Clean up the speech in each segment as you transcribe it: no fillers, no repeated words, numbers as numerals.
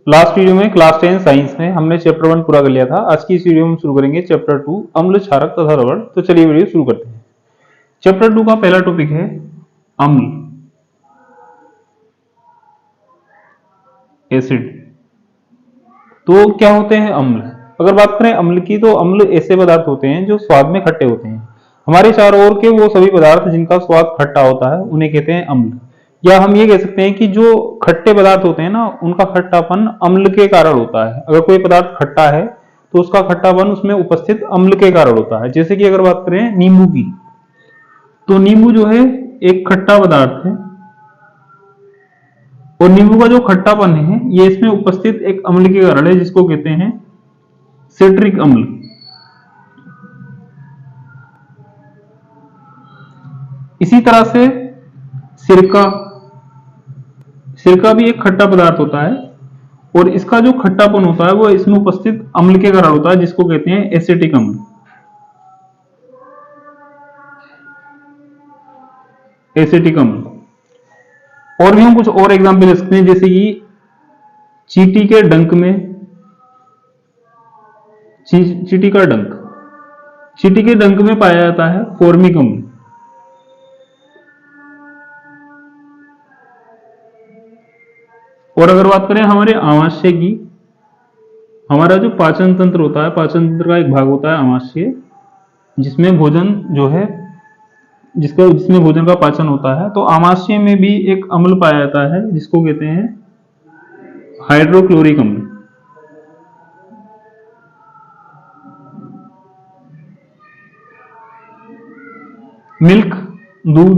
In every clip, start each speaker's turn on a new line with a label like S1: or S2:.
S1: Last video में class 10 science में हमने चैप्टर 1 पूरा कर लिया था। आज की इस वीडियो में शुरू करेंगे चैप्टर 2 अम्ल, क्षारक तथा रबड़। तो चलिए वीडियो शुरू करते हैं। चैप्टर 2 का पहला टॉपिक है अम्ल, एसिड। तो क्या होते हैं अम्ल? अगर बात करें अम्ल की, तो अम्ल ऐसे पदार्थ होते हैं जो स्वाद में खट्टे होते हैं। हमारे चारों ओर के वो सभी पदार्थ जिनका स्वाद खट्टा होता है उन्हें कहते हैं अम्ल। या हम ये कह सकते हैं कि जो खट्टे पदार्थ होते हैं ना, उनका खट्टापन अम्ल के कारण होता है। अगर कोई पदार्थ खट्टा है तो उसका खट्टापन उसमें उपस्थित अम्ल के कारण होता है। जैसे कि अगर बात करें नींबू की, तो नींबू जो है एक खट्टा पदार्थ है और नींबू का जो खट्टापन है ये इसमें उपस्थित एक अम्ल के कारण है, जिसको कहते हैं सिट्रिक अम्ल। इसी तरह से सिरका, सिरका भी एक खट्टा पदार्थ होता है और इसका जो खट्टापन होता है वो इसमें उपस्थित अम्ल के कारण होता है, जिसको कहते हैं एसिटिक अम्ल। एसिटिक अम्ल। और भी हम कुछ और एग्जांपल ले सकते हैं, जैसे कि चींटी के डंक में, चींटी का डंक, चींटी के डंक में पाया जाता है फॉर्मिक अम्ल। और अगर बात करें हमारे आमाशय की, हमारा जो पाचन तंत्र होता है, पाचन तंत्र का एक भाग होता है आमाशय, जिसमें भोजन जो है, जिसमें भोजन का पाचन होता है। तो आमाशय में भी एक अम्ल पाया जाता है जिसको कहते हैं हाइड्रोक्लोरिक अम्ल। मिल्क, दूध,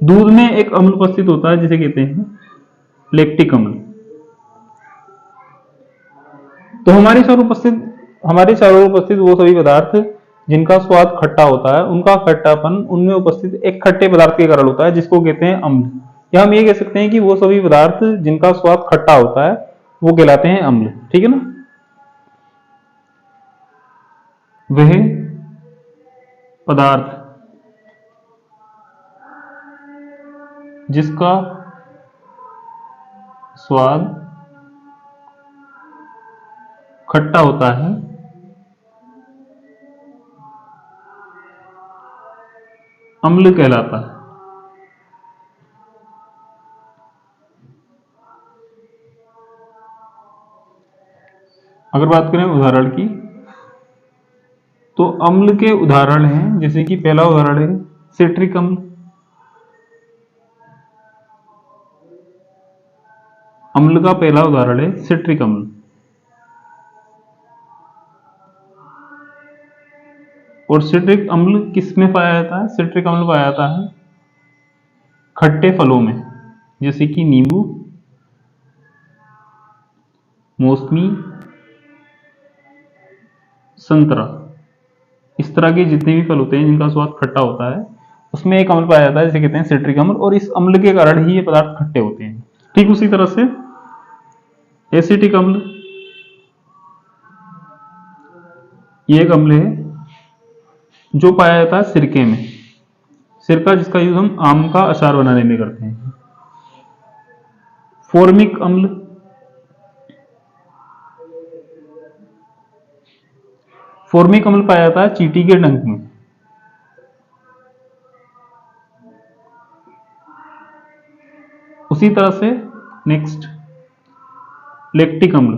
S1: दूध में एक अम्ल उपस्थित होता है जिसे कहते हैं लैक्टिक अम्ल। तो हमारे चारों ओर उपस्थित वो सभी पदार्थ जिनका स्वाद खट्टा होता है, उनका खट्टापन उनमें उपस्थित एक खट्टे पदार्थ के कारण होता है, जिसको कहते हैं अम्ल। या हम ये कह सकते हैं कि वो सभी पदार्थ जिनका स्वाद खट्टा होता है वो कहलाते हैं अम्ल। ठीक है ना? वह पदार्थ जिसका स्वाद खट्टा होता है अम्ल कहलाता है। अगर बात करें उदाहरण की, तो अम्ल के उदाहरण हैं, जैसे कि पहला उदाहरण है सिट्रिक अम्ल। अम्ल का पहला उदाहरण है सिट्रिक अम्ल। और सिट्रिक अम्ल किस में पाया जाता है? सिट्रिक अम्ल पाया जाता है खट्टे फलों में, जैसे कि नींबू, मौसमी, संतरा। इस तरह के जितने भी फल होते हैं जिनका स्वाद खट्टा होता है, उसमें एक अम्ल पाया जाता है जिसे कहते हैं सिट्रिक अम्ल, और इस अम्ल के कारण ही ये पदार्थ खट्टे होते हैं। ठीक उसी तरह से एसिटिक अम्ल, ये एक अम्ल है जो पाया जाता है सिरके में। सिरका जिसका यूज हम आम का अचार बनाने में करते हैं। फॉर्मिक अम्ल, फॉर्मिक अम्ल पाया जाता है चींटी के डंक में। उसी तरह से नेक्स्ट लैक्टिक अम्ल,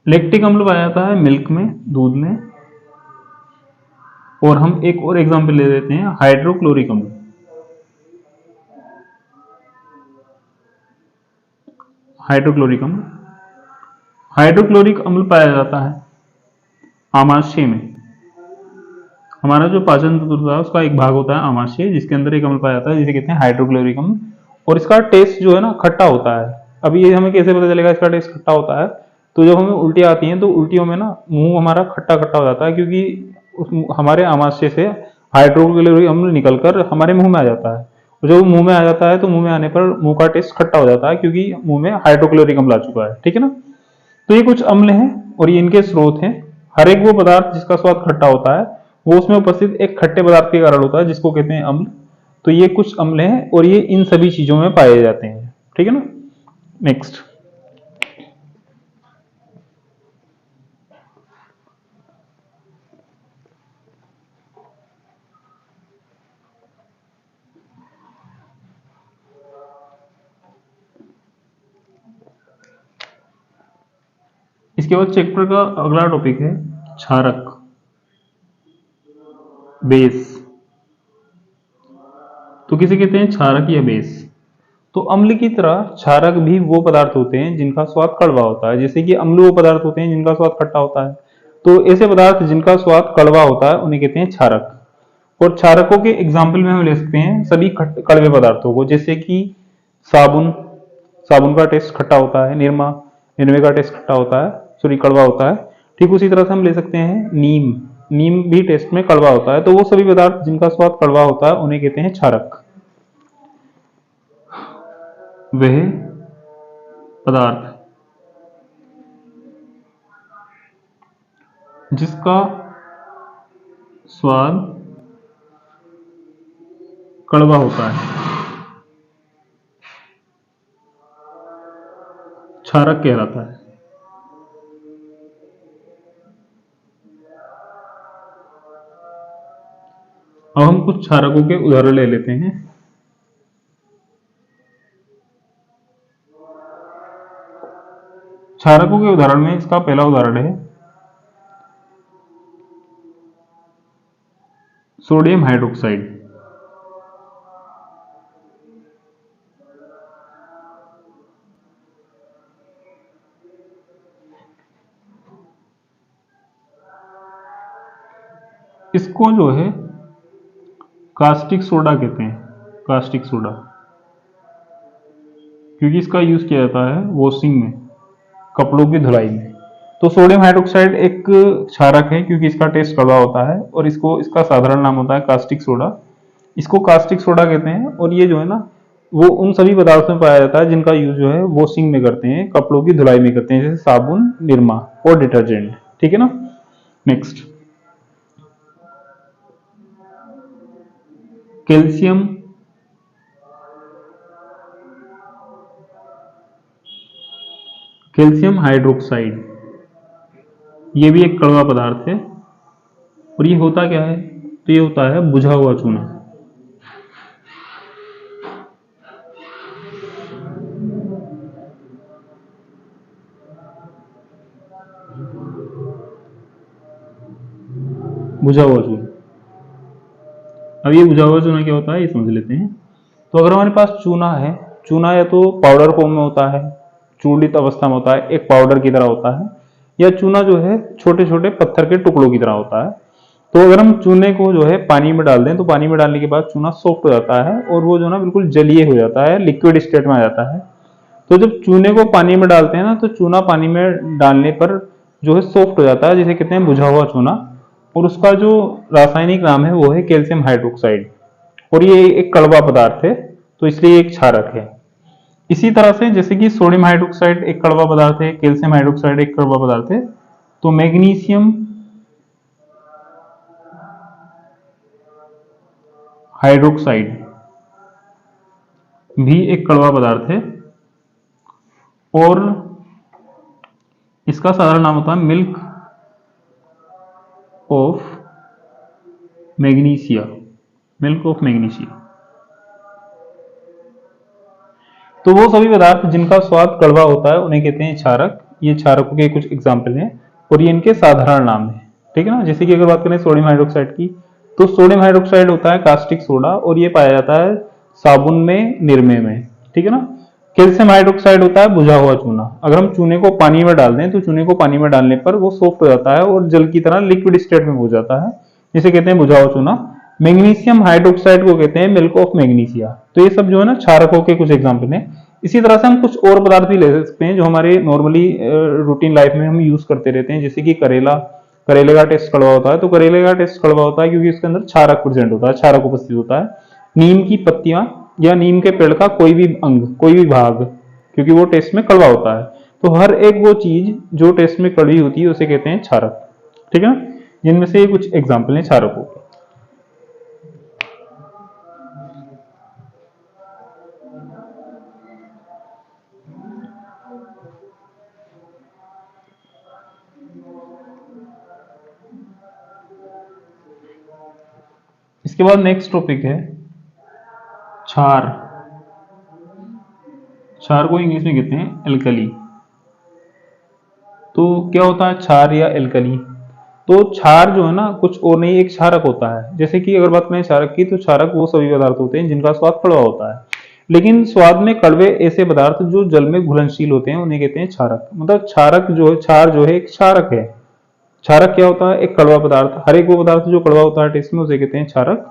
S1: लैक्टिक अम्ल पाया जाता है मिल्क में, दूध में। और हम एक और एग्जांपल ले लेते हैं हाइड्रोक्लोरिक अम्ल। हाइड्रोक्लोरिक अम्ल, हाइड्रोक्लोरिक अम्ल पाया जाता है आमाशय में। हमारा जो पाचन तंत्र होता है उसका एक भाग होता है आमाशय, जिसके अंदर एक अम्ल पाया जाता है जिसे कहते हैं हाइड्रोक्लोरिक अम्ल। और इसका टेस्ट जो है ना खट्टा होता है। अब ये हमें कैसे पता चलेगा इसका टेस्ट खट्टा होता है? तो जब हमें उल्टी आती हैं तो उल्टियों में ना मुंह हमारा खट्टा खट्टा हो जाता है, क्योंकि हमारे आमाशय से हाइड्रोक्लोरिक अम्ल निकलकर हमारे मुंह में आ जाता है। और जब मुंह में आ जाता है तो मुंह में आने पर मुंह का टेस्ट खट्टा हो जाता है, क्योंकि मुंह में हाइड्रोक्लोरिक अम्ल आ चुका है। ठीक है ना? तो ये कुछ अम्ल हैं और ये इनके स्रोत हैं। हर एक वो पदार्थ जिसका स्वाद खट्टा होता है वो उसमें उपस्थित एक खट्टे पदार्थ के कारण होता है, जिसको कहते हैं अम्ल। तो ये कुछ अम्ल हैं और ये इन सभी चीजों में पाए जाते हैं, ठीक है ना। नेक्स्ट, इसके बाद चैप्टर का अगला टॉपिक है क्षारक, बेस। तो किसे कहते हैं, क्षारक या बेस। तो अम्ल की तरह क्षारक भी वो पदार्थ होते हैं जिनका स्वाद कड़वा होता है, जैसे कि अम्ल वो पदार्थ होते हैं जिनका स्वाद खट्टा होता है। तो ऐसे पदार्थ जिनका स्वाद कड़वा होता है उन्हें कहते हैं क्षारक। और क्षारकों के एग्जाम्पल में हम ले सकते हैं सभी कड़वे पदार्थों को, जैसे कि साबुन, साबुन का टेस्ट खट्टा होता है। निरमा, निरमे का टेस्ट खट्टा होता है, सॉरी कड़वा होता है। ठीक उसी तरह से हम ले सकते हैं नीम, नीम भी टेस्ट में कड़वा होता है। तो वो सभी पदार्थ जिनका स्वाद कड़वा होता है उन्हें कहते हैं क्षारक। वह पदार्थ जिसका स्वाद कड़वा होता है क्षारक कहलाता है। अब हम कुछ क्षारकों के उदाहरण ले लेते हैं। क्षारकों के उदाहरण में इसका पहला उदाहरण है सोडियम हाइड्रोक्साइड। इसको जो है कास्टिक सोडा कहते हैं, कास्टिक सोडा, क्योंकि इसका यूज किया जाता है वॉशिंग में, कपड़ों की धुलाई में। तो सोडियम हाइड्रोक्साइड एक क्षारक है क्योंकि इसका टेस्ट कड़वा होता है और इसको, इसका साधारण नाम होता है कास्टिक सोडा। इसको कास्टिक सोडा कहते हैं और ये जो है ना वो उन सभी पदार्थों में पाया जाता है जिनका यूज जो है वॉशिंग में करते हैं, कपड़ों की धुलाई में करते हैं, जैसे साबुन, निरमा और डिटर्जेंट, ठीक है ना। नेक्स्ट, कैल्शियम कैल्शियम हाइड्रोक्साइड, ये भी एक कड़वा पदार्थ है और ये होता क्या है, तो ये होता है बुझा हुआ चूना। बुझा हुआ चूना। अब ये बुझा हुआ चूना क्या होता है ये समझ लेते हैं। तो अगर हमारे पास चूना है, चूना या तो पाउडर फॉर्म में होता है, चूर्णित अवस्था में होता है, एक पाउडर की तरह होता है, या चूना जो है छोटे छोटे पत्थर के टुकड़ों की तरह होता है। तो अगर हम चूने को जो है पानी में डाल दें तो पानी में डालने के बाद चूना सॉफ्ट हो जाता है और वो जो ना बिल्कुल जलीय हो जाता है, लिक्विड स्टेट में आ जाता है। तो जब चूने को पानी में डालते हैं ना तो चूना पानी में डालने पर जो है सॉफ्ट हो जाता है, जिसे कहते हैं बुझा हुआ चूना। और उसका जो रासायनिक नाम है वो है कैल्शियम हाइड्रोक्साइड और ये एक कड़वा पदार्थ है, तो इसलिए एक क्षारक है। इसी तरह से जैसे कि सोडियम हाइड्रोक्साइड एक कड़वा पदार्थ है, कैल्शियम हाइड्रोक्साइड एक कड़वा पदार्थ है, तो मैग्नीशियम हाइड्रोक्साइड भी एक कड़वा पदार्थ है और इसका साधारण नाम होता है milk of magnesia, milk of magnesia. तो वो सभी पदार्थ जिनका स्वाद कड़वा होता है उन्हें कहते हैं क्षारक। ये क्षारकों के कुछ एग्जाम्पल हैं और ये इनके साधारण नाम है, ठीक है ना। जैसे कि अगर बात करें सोडियम हाइड्रोक्साइड की, तो सोडियम हाइड्रोक्साइड होता है कास्टिक सोडा और ये पाया जाता है साबुन में, निरमे में, ठीक है ना। कैल्शियम हाइड्रोक्साइड होता है बुझा हुआ चूना। अगर हम चूने को पानी में डाल दें तो चूने को पानी में डालने पर वो सॉफ्ट हो जाता है और जल की तरह लिक्विड स्टेट में हो जाता है, जिसे कहते हैं बुझा हुआ चूना। मैग्नीशियम हाइड्रोक्साइड को कहते हैं मिल्क ऑफ मैग्नीशिया। तो ये सब जो है ना क्षारकों के कुछ एग्जाम्पल हैं। इसी तरह से हम कुछ और पदार्थ भी ले सकते हैं जो हमारे नॉर्मली रूटीन लाइफ में हम यूज करते रहते हैं, जैसे कि करेला। करेले का टेस्ट कड़वा होता है, तो करेले का टेस्ट कड़वा होता है क्योंकि उसके अंदर क्षारक प्रेजेंट होता है, क्षारक उपस्थित होता है। नीम की पत्तियां या नीम के पेड़ का कोई भी अंग, कोई भी भाग, क्योंकि वो टेस्ट में कड़वा होता है। तो हर एक वो चीज जो टेस्ट में कड़वी होती है उसे कहते हैं क्षारक, ठीक है ना। जिनमें से कुछ एग्जाम्पल हैं क्षारकों के। इसके बाद नेक्स्ट टॉपिक है क्षार। क्षार को इंग्लिश में कहते हैं एल्कली। तो क्या होता है क्षार या एल्कली? तो क्षार जो है ना कुछ और नहीं, एक क्षारक होता है। जैसे कि अगर बात करें क्षारक की, तो क्षारक वो सभी पदार्थ होते हैं जिनका स्वाद कड़वा होता है, लेकिन स्वाद में कड़वे ऐसे पदार्थ जो जल में घुलनशील होते हैं उन्हें कहते हैं क्षारक। मतलब क्षारक जो है, क्षार जो है एक क्षारक है। क्षारक क्या होता है? एक कड़वा पदार्थ। हर एक वो पदार्थ जो कड़वा होता है टेस्ट में उसे कहते हैं क्षारक।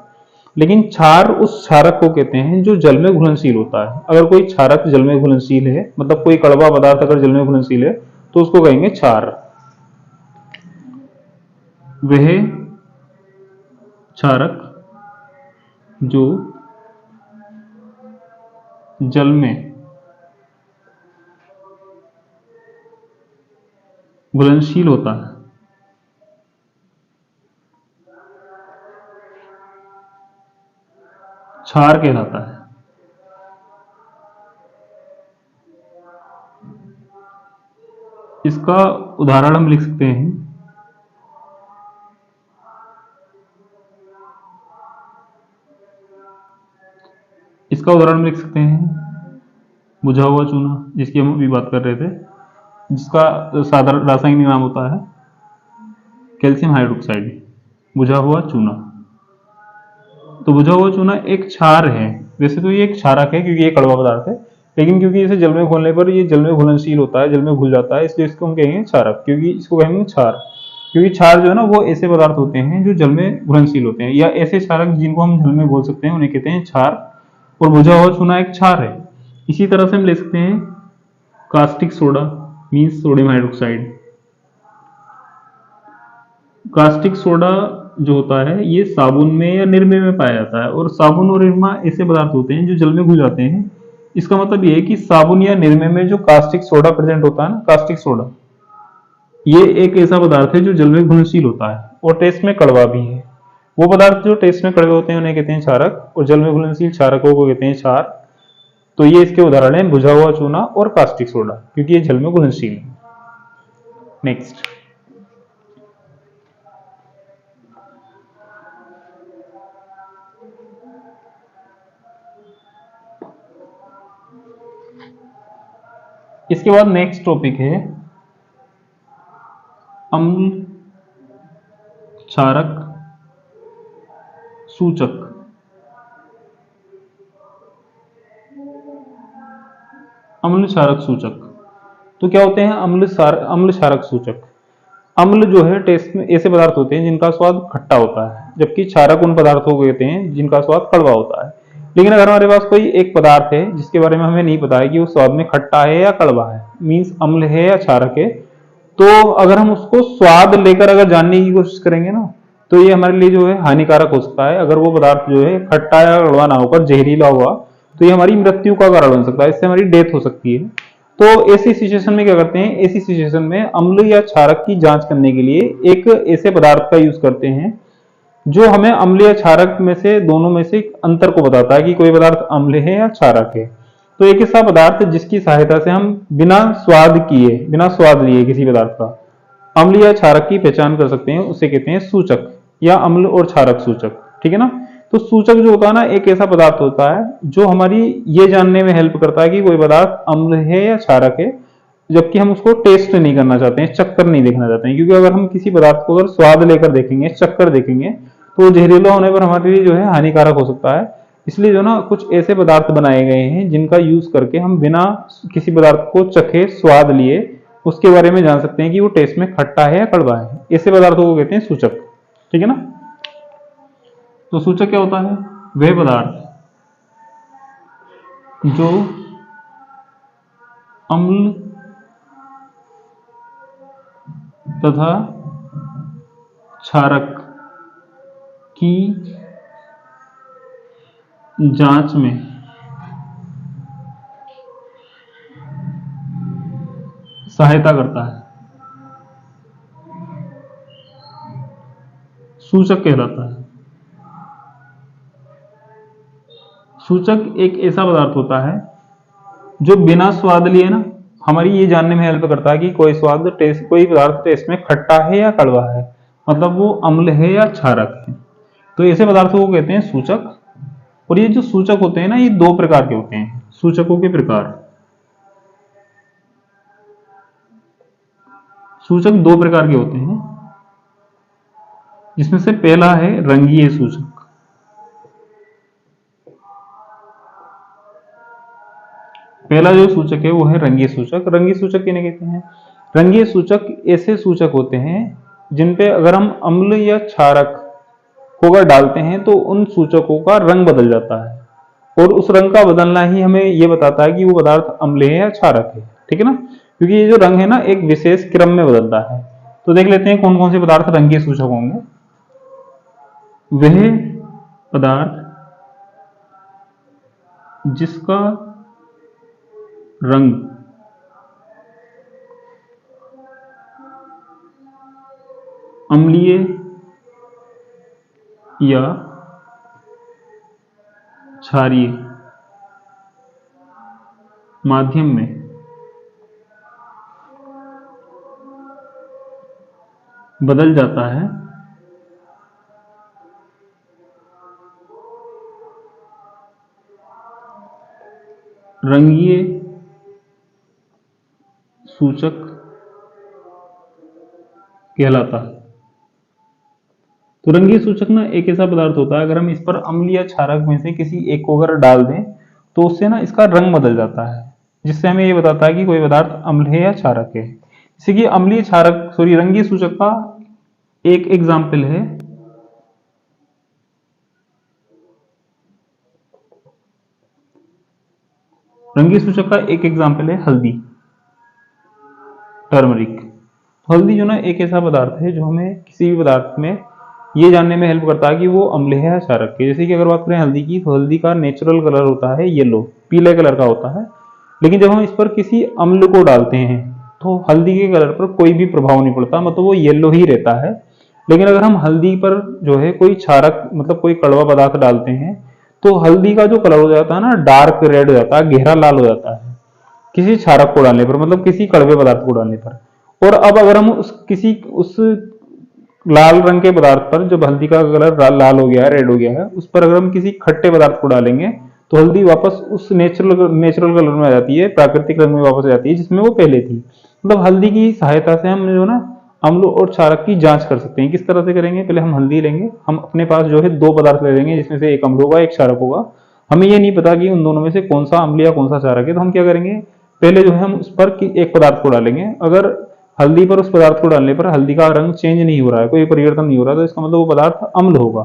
S1: लेकिन क्षार उस क्षारक को कहते हैं जो जल में घुलनशील होता है। अगर कोई क्षारक जल में घुलनशील है, मतलब कोई कड़वा पदार्थ अगर जल में घुलनशील है, तो उसको कहेंगे क्षार। वह क्षारक जो जल में घुलनशील होता है क्षार कहलाता है। इसका उदाहरण हम लिख सकते हैं बुझा हुआ चूना, जिसकी हम अभी बात कर रहे थे, जिसका साधारण रासायनिक नाम होता है कैल्शियम हाइड्रोक्साइड, बुझा हुआ चूना। तो बुझा हुआ चूना एक क्षार है। वैसे तो ये एक क्षारक है क्योंकि ये कड़वा पदार्थ है, लेकिन क्योंकि इसे जल में घोलने पर ये जल में घुलनशील होता है, जल में घुल जाता है, इसलिए इसको हम कहेंगे क्षारक। क्योंकि इसको कहेंगे क्षार, क्योंकि क्षार जो है ना वो ऐसे पदार्थ होते हैं जो जल में घुलनशील होते हैं, या ऐसे क्षारक जिनको हम जल में घोल सकते हैं उन्हें कहते हैं क्षार। और बुझा हुआ चूना एक क्षार है। इसी तरह से हम ले सकते हैं caustic soda means sodium hydroxide. Caustic soda जो होता है ये साबुन में या निरमे में पाया जाता है, और साबुन और निरमा ऐसे पदार्थ होते हैं जो जल में घुल जाते हैं। इसका मतलब ये है कि साबुन या निरमे में जो कास्टिक सोडा प्रेजेंट होता है ना, कास्टिक सोडा, ये एक ऐसा पदार्थ है जो जल में घुलनशील होता है और टेस्ट में कड़वा भी है। वो पदार्थ जो टेस्ट में कड़वे होते हैं उन्हें कहते हैं क्षारक, और जल में घुलनशील क्षारकों को कहते हैं क्षार। तो ये इसके उदाहरण हैं बुझा हुआ चूना और कास्टिक सोडा, क्योंकि ये जल में घुलनशील है। नेक्स्ट, इसके बाद नेक्स्ट टॉपिक है अम्ल क्षारक सूचक। अम्ल क्षारक सूचक तो क्या होते हैं? अम्ल क्षारक सूचक। अम्ल जो है टेस्ट में ऐसे पदार्थ होते हैं जिनका स्वाद खट्टा होता है, जबकि क्षारक उन पदार्थों को कहते हैं जिनका स्वाद कड़वा होता है। लेकिन अगर हमारे पास कोई एक पदार्थ है जिसके बारे में हमें नहीं पता है कि वो स्वाद में खट्टा है या कड़वा है, मीन्स अम्ल है या क्षारक है, तो अगर हम उसको स्वाद लेकर अगर जानने की कोशिश करेंगे ना, तो ये हमारे लिए जो है हानिकारक हो सकता है। अगर वो पदार्थ जो है खट्टा या कड़वा ना होकर जहरीला हुआ, तो ये हमारी मृत्यु का कारण बन सकता है, इससे हमारी डेथ हो सकती है। तो ऐसी सिचुएशन में क्या करते हैं? ऐसी सिचुएशन में अम्ल या क्षारक की जांच करने के लिए एक ऐसे पदार्थ का यूज करते हैं जो हमें अम्ल या क्षारक में से, दोनों में से अंतर को बताता है कि कोई पदार्थ अम्ल है या क्षारक है। तो एक ऐसा पदार्थ जिसकी सहायता से हम बिना स्वाद लिए किसी पदार्थ का अम्ल या क्षारक की पहचान कर सकते हैं, उसे कहते हैं सूचक या अम्ल और क्षारक सूचक। ठीक है ना? तो सूचक जो होता है ना, एक ऐसा पदार्थ होता है जो हमारी ये जानने में हेल्प करता है कि कोई पदार्थ अम्ल है या क्षारक है, जबकि हम उसको टेस्ट नहीं करना चाहते हैं, चक्कर नहीं देखना चाहते हैं। क्योंकि अगर हम किसी पदार्थ को अगर स्वाद लेकर देखेंगे, चक्कर देखेंगे, तो जहरीला होने पर हमारे लिए जो है हानिकारक हो सकता है। इसलिए जो ना कुछ ऐसे पदार्थ बनाए गए हैं जिनका यूज करके हम बिना किसी पदार्थ को चखे, स्वाद लिए, उसके बारे में जान सकते हैं कि वो टेस्ट में खट्टा है या कड़वा है। ऐसे पदार्थों को कहते हैं सूचक। ठीक है ना? तो सूचक क्या होता है? वह पदार्थ जो अम्ल तथा क्षारक की जांच में सहायता करता है, सूचक कहलाता है। सूचक एक ऐसा पदार्थ होता है जो बिना स्वाद लिए ना हमारी ये जानने में हेल्प करता है कि कोई पदार्थ टेस्ट में खट्टा है या कड़वा है, मतलब वो अम्ल है या क्षारक है। तो ऐसे पदार्थों को कहते हैं सूचक। और ये जो सूचक होते हैं ना, ये दो प्रकार के होते हैं, सूचकों के प्रकार। सूचक दो प्रकार के होते हैं, जिसमें से पहला है रंगीय सूचक। पहला जो सूचक है वो है रंगीय सूचक। रंगीय सूचक किन्हें कहते हैं? रंगीय सूचक ऐसे सूचक होते हैं जिन पे अगर हम अम्ल या क्षारक को अगर डालते हैं तो उन सूचकों का रंग बदल जाता है, और उस रंग का बदलना ही हमें यह बताता है कि वो पदार्थ अम्ल है या क्षारक है। ठीक है ना, क्योंकि ये जो रंग है ना एक विशेष क्रम में बदलता है। तो देख लेते हैं कौन कौन से पदार्थ रंगीय सूचक होंगे। वह पदार्थ जिसका रंग अम्लीय या क्षारीय माध्यम में बदल जाता है, रंगीय सूचक कहलाता है। तो रंगीय सूचक ना एक ऐसा पदार्थ होता है, अगर हम इस पर अम्ल या क्षारक में से किसी एक को अगर डाल दें तो उससे ना इसका रंग बदल जाता है, जिससे हमें ये बताता है कि कोई पदार्थ अम्ल है या क्षारक है। जैसे कि अम्लीय क्षारक रंगीय सूचक का एक एग्जाम्पल है हल्दी, टर्मरिक। हल्दी जो ना एक ऐसा पदार्थ है जो हमें किसी भी पदार्थ में ये जानने में हेल्प करता है कि वो अम्ल है या क्षारक है। जैसे कि अगर बात करें हल्दी की, तो हल्दी का नेचुरल कलर होता है येलो, पीले कलर का होता है। लेकिन जब हम इस पर किसी अम्ल को डालते हैं तो हल्दी के कलर पर कोई भी प्रभाव नहीं पड़ता, मतलब वो येलो ही रहता है। लेकिन अगर हम हल्दी पर जो है कोई क्षारक मतलब कोई कड़वा पदार्थ डालते हैं तो हल्दी का जो कलर हो जाता है ना डार्क रेड हो जाता है, गहरा लाल हो जाता है किसी क्षारक को डालने पर, मतलब किसी कड़वे पदार्थ को डालने पर। और अब अगर हम उस लाल रंग के पदार्थ पर, जब हल्दी का कलर लाल हो गया है, रेड हो गया है, उस पर अगर हम किसी खट्टे पदार्थ को डालेंगे तो हल्दी वापस उस नेचुरल कलर में आ जाती है, प्राकृतिक रंग में वापस आ जाती है जिसमें वो पहले थी। मतलब हल्दी की सहायता से हम जो ना अम्ल और क्षारक की जांच कर सकते हैं। किस तरह से करेंगे? पहले हम हल्दी लेंगे, हम अपने पास जो है दो पदार्थ ले लेंगे जिसमें से एक अम्ल होगा एक क्षारक होगा। हमें ये नहीं पता कि उन दोनों में से कौन सा अम्ल या कौन सा क्षारक है, तो हम क्या करेंगे, पहले जो है हम उस पर एक पदार्थ को डालेंगे। अगर हल्दी पर उस पदार्थ को डालने पर हल्दी का रंग चेंज नहीं हो रहा है, कोई परिवर्तन नहीं हो रहा, तो इसका मतलब वो पदार्थ अम्ल होगा।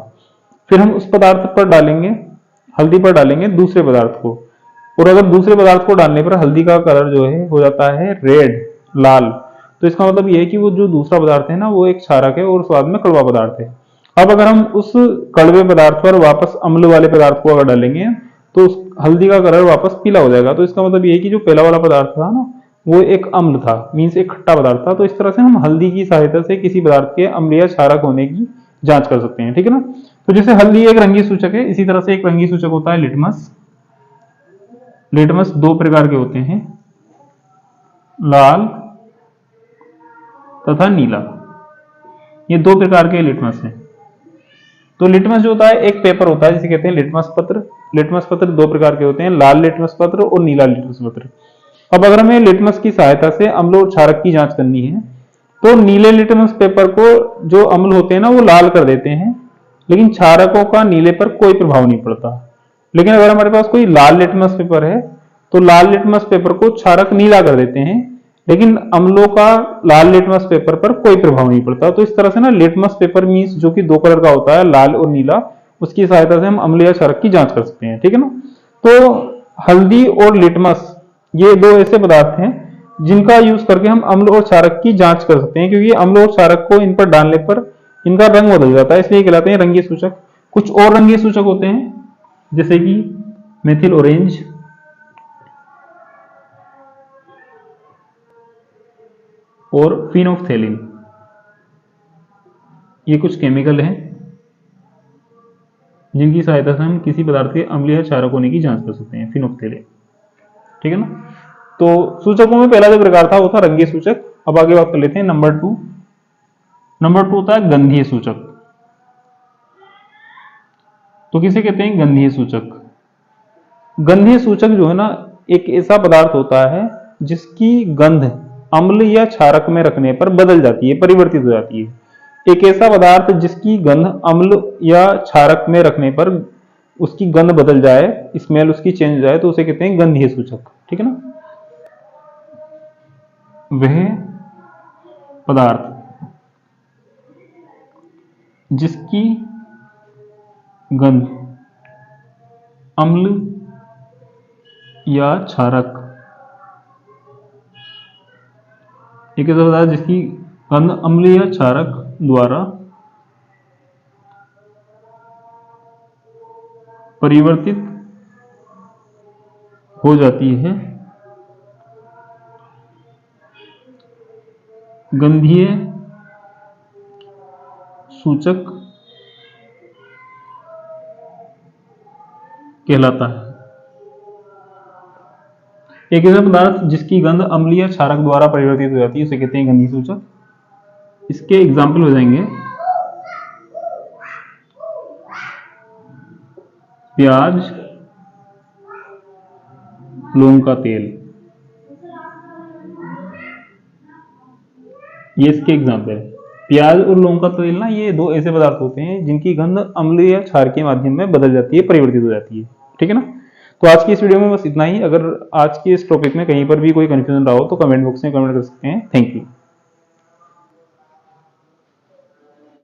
S1: फिर हम उस पदार्थ पर डालेंगे, हल्दी पर डालेंगे दूसरे पदार्थ को, और अगर दूसरे पदार्थ को डालने पर हल्दी का कलर जो है हो जाता है रेड, लाल, तो इसका मतलब ये है कि वो जो दूसरा पदार्थ है ना वो एक क्षारक है और स्वाद में कड़वा पदार्थ है। अब अगर हम उस कड़वे पदार्थ पर वापस अम्ल वाले पदार्थ को अगर डालेंगे तो उस हल्दी का कलर वापस पीला हो जाएगा। तो इसका मतलब ये है कि जो पहला वाला पदार्थ था ना वो एक अम्ल था, मीन्स एक खट्टा पदार्थ था। तो इस तरह से हम हल्दी की सहायता से किसी पदार्थ के अम्ल या क्षारक होने की जांच कर सकते हैं। ठीक है ना। तो जैसे हल्दी एक रंगीय सूचक है, इसी तरह से एक रंगीय सूचक होता है लिटमस। लिटमस दो प्रकार के होते हैं, लाल तथा नीला। ये दो प्रकार के लिटमस हैं। तो लिटमस जो होता है एक पेपर होता है जिसे कहते हैं लिटमस पत्र। लिटमस पत्र दो प्रकार के होते हैं, लाल लिटमस पत्र और नीला लिटमस पत्र। अब अगर हमें लिटमस की सहायता से अम्ल और क्षारक की जांच करनी है तो नीले लिटमस पेपर को जो अम्ल होते हैं ना वो लाल कर देते हैं, लेकिन क्षारकों का नीले पर कोई प्रभाव नहीं पड़ता। लेकिन अगर हमारे पास कोई लाल लिटमस पेपर है तो लाल लिटमस पेपर को क्षारक नीला कर देते हैं, लेकिन अम्लों का लाल लिटमस पेपर पर कोई प्रभाव नहीं पड़ता। तो इस तरह से ना लिटमस पेपर मीन्स जो कि दो कलर का होता है, लाल और नीला, उसकी सहायता से हम अम्ल या क्षारक की जांच कर सकते हैं। ठीक है ना। तो हल्दी और लिटमस ये दो ऐसे पदार्थ हैं जिनका यूज करके हम अम्ल और क्षारक की जांच कर सकते हैं, क्योंकि अम्ल और क्षारक को इन पर डालने पर इनका रंग बदल जाता है, इसलिए कहलाते हैं रंगीय सूचक। कुछ और रंगीय सूचक होते हैं जैसे कि मेथिल ऑरेंज, और फिनोफ्थेलिन। ये कुछ केमिकल हैं जिनकी सहायता से हम किसी पदार्थ के अम्ल या क्षारक होने की जांच कर सकते हैं, फिनोफ्थेलिन। ठीक है ना। तो सूचकों में पहला जो प्रकार था वो था रंगीय सूचक। अब आगे बात कर लेते हैं नंबर टू। नंबर टू होता है गंधीय सूचक। तो किसे कहते हैं? गंधीय सूचक। गंधीय सूचक जो है ना, एक ऐसा पदार्थ होता है जिसकी गंध अम्ल या क्षारक में रखने पर बदल जाती है, परिवर्तित हो जाती है। एक ऐसा पदार्थ जिसकी गंध अम्ल या क्षारक में रखने पर उसकी गंध बदल जाए, स्मेल उसकी चेंज हो जाए, तो उसे कहते हैं गंधीय सूचक। ठीक है ना। वह पदार्थ जिसकी गंध अम्ल या क्षारक, एक ऐसा पदार्थ जिसकी गंध अम्ल या क्षारक द्वारा परिवर्तित हो जाती है, गंधीय सूचक कहलाता है। एक ऐसा पदार्थ जिसकी गंध अम्ल या क्षारक द्वारा परिवर्तित हो जाती है उसे कहते हैं गंधीय सूचक। इसके एग्जाम्पल हो जाएंगे प्याज, लौंग का तेल, ये इसके एग्जाम्पल है। प्याज और लौंग का तेल ना, ये दो ऐसे पदार्थ होते हैं जिनकी गंध अम्ल या क्षार के माध्यम में बदल जाती है, परिवर्तित हो जाती है। ठीक है ना। तो आज की इस वीडियो में बस इतना ही। अगर आज के इस टॉपिक में कहीं पर भी कोई कंफ्यूजन रहा हो तो कमेंट बॉक्स में कमेंट कर सकते हैं। Thank you.